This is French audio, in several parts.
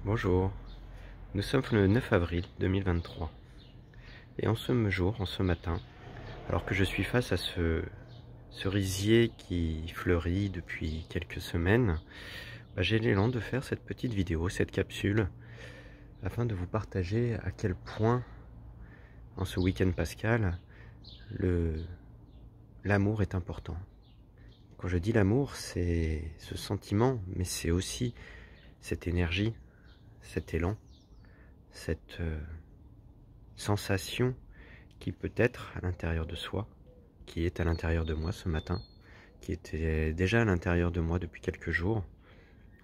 Bonjour, nous sommes le 9 avril 2023 et en ce jour, en ce matin, alors que je suis face à ce cerisier qui fleurit depuis quelques semaines, j'ai l'élan de faire cette petite vidéo, cette capsule, afin de vous partager à quel point, en ce week-end pascal, l'amour est important. Quand je dis l'amour, c'est ce sentiment, mais c'est aussi cette énergie, cet élan, cette sensation qui peut être à l'intérieur de soi, qui est à l'intérieur de moi ce matin, qui était déjà à l'intérieur de moi depuis quelques jours.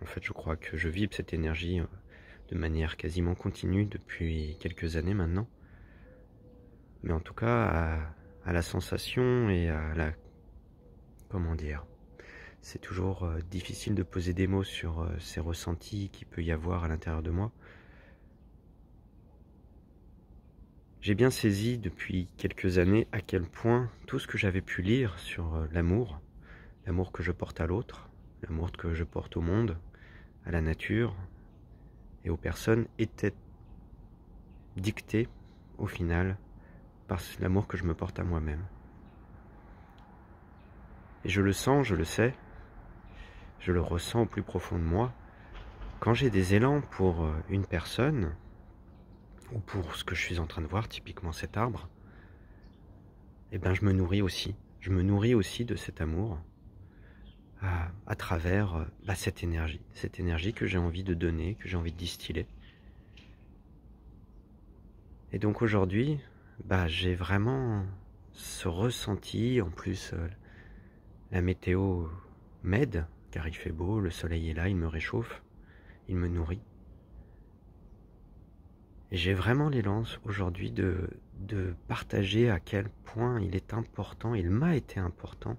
En fait, je crois que je vibre cette énergie de manière quasiment continue depuis quelques années maintenant. Mais en tout cas, à la sensation et à la... Comment dire? C'est toujours difficile de poser des mots sur ces ressentis qu'il peut y avoir à l'intérieur de moi. J'ai bien saisi depuis quelques années à quel point tout ce que j'avais pu lire sur l'amour que je porte à l'autre, l'amour que je porte au monde, à la nature et aux personnes était dicté au final par l'amour que je me porte à moi-même. Et je le sens, je le sais, je le ressens au plus profond de moi. Quand j'ai des élans pour une personne, ou pour ce que je suis en train de voir, typiquement cet arbre, eh ben je me nourris aussi. Je me nourris aussi de cet amour à travers cette énergie que j'ai envie de donner, que j'ai envie de distiller. Et donc aujourd'hui, j'ai vraiment ce ressenti. En plus, la météo m'aide, car il fait beau, le soleil est là, il me réchauffe, il me nourrit. Et j'ai vraiment l'élan aujourd'hui de partager à quel point il est important, il m'a été important,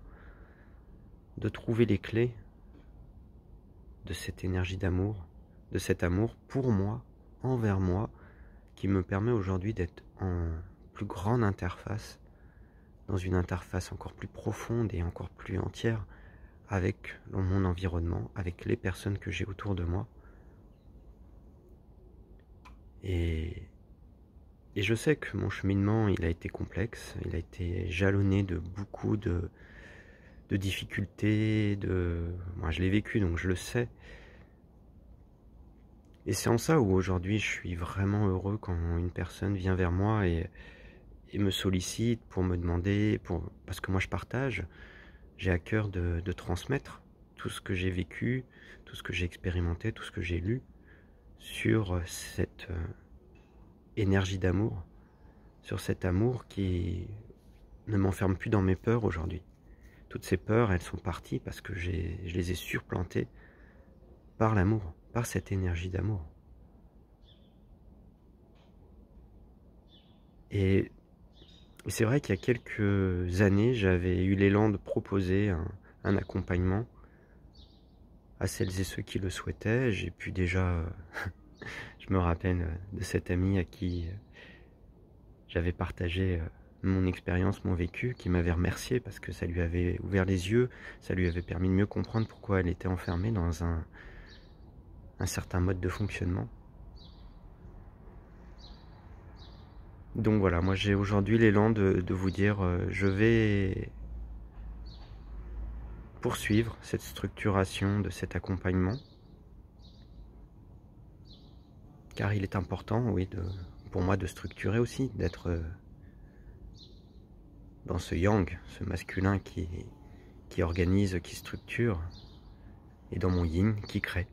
de trouver les clés de cette énergie d'amour, de cet amour pour moi, envers moi, qui me permet aujourd'hui d'être en plus grande interface, dans une interface encore plus profonde et encore plus entière avec mon environnement, avec les personnes que j'ai autour de moi. Et je sais que mon cheminement, il a été complexe, il a été jalonné de beaucoup de difficultés, moi je l'ai vécu donc je le sais. Et c'est en ça où aujourd'hui je suis vraiment heureux quand une personne vient vers moi et me sollicite pour me demander, parce que moi je partage, j'ai à cœur de transmettre tout ce que j'ai vécu, tout ce que j'ai expérimenté, tout ce que j'ai lu sur cette énergie d'amour, sur cet amour qui ne m'enferme plus dans mes peurs aujourd'hui. Toutes ces peurs, elles sont parties parce que je les ai surplantées par l'amour, par cette énergie d'amour. Et c'est vrai qu'il y a quelques années, j'avais eu l'élan de proposer un accompagnement à celles et ceux qui le souhaitaient. J'ai pu déjà, je me rappelle de cet ami à qui j'avais partagé mon expérience, mon vécu, qui m'avait remercié parce que ça lui avait ouvert les yeux, ça lui avait permis de mieux comprendre pourquoi elle était enfermée dans un certain mode de fonctionnement. Donc voilà, moi j'ai aujourd'hui l'élan de vous dire, je vais poursuivre cette structuration de cet accompagnement, car il est important, oui, pour moi de structurer aussi, d'être dans ce yang, ce masculin qui organise, qui structure, et dans mon yin qui crée,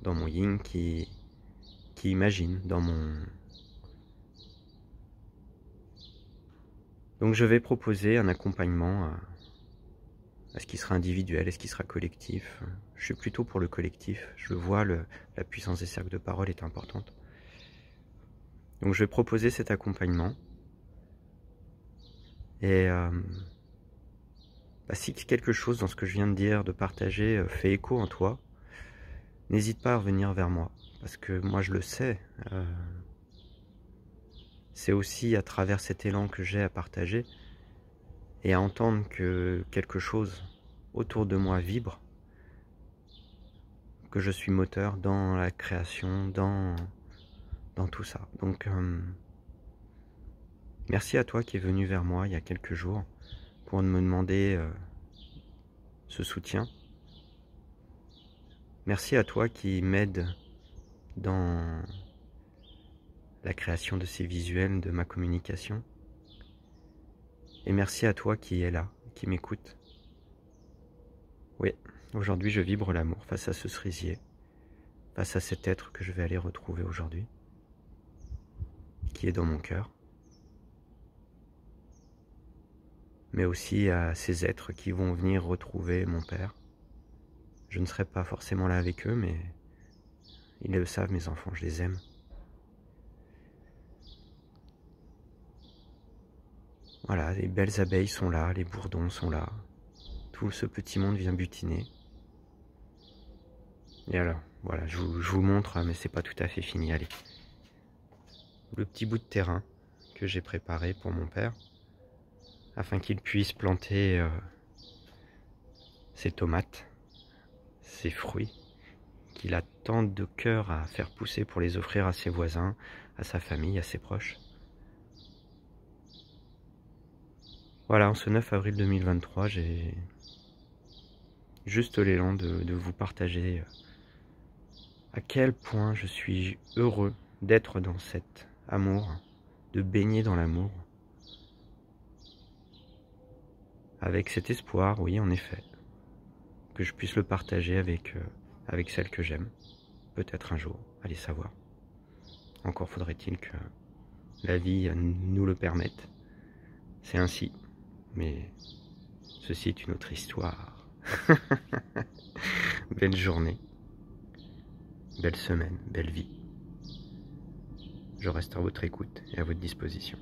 dans mon yin qui imagine, dans mon... Donc je vais proposer un accompagnement à ce qui sera individuel, est-ce qui sera collectif. Je suis plutôt pour le collectif, je vois la puissance des cercles de parole est importante. Donc je vais proposer cet accompagnement. Et si quelque chose dans ce que je viens de dire, de partager, fait écho en toi, n'hésite pas à revenir vers moi. Parce que moi je le sais, c'est aussi à travers cet élan que j'ai à partager et à entendre que quelque chose autour de moi vibre, que je suis moteur dans la création, dans tout ça. Donc, merci à toi qui es venu vers moi il y a quelques jours pour me demander ce soutien. Merci à toi qui m'aide dans la création de ces visuels, de ma communication. Et merci à toi qui es là, qui m'écoute. Oui, aujourd'hui je vibre l'amour face à ce cerisier, face à cet être que je vais aller retrouver aujourd'hui, qui est dans mon cœur, mais aussi à ces êtres qui vont venir retrouver mon père. Je ne serai pas forcément là avec eux, mais ils le savent, mes enfants, je les aime. Voilà, les belles abeilles sont là, les bourdons sont là. Tout ce petit monde vient butiner. Et alors, voilà, je vous montre, mais c'est pas tout à fait fini. Allez. Le petit bout de terrain que j'ai préparé pour mon père, afin qu'il puisse planter ses tomates, ses fruits, qu'il a tant de cœur à faire pousser pour les offrir à ses voisins, à sa famille, à ses proches. Voilà, en ce 9 avril 2023, j'ai juste l'élan de vous partager à quel point je suis heureux d'être dans cet amour, de baigner dans l'amour, avec cet espoir, oui, en effet, que je puisse le partager avec celle que j'aime, peut-être un jour, allez savoir. Encore faudrait-il que la vie nous le permette. C'est ainsi, mais ceci est une autre histoire. Belle journée, belle semaine, belle vie. Je reste à votre écoute et à votre disposition.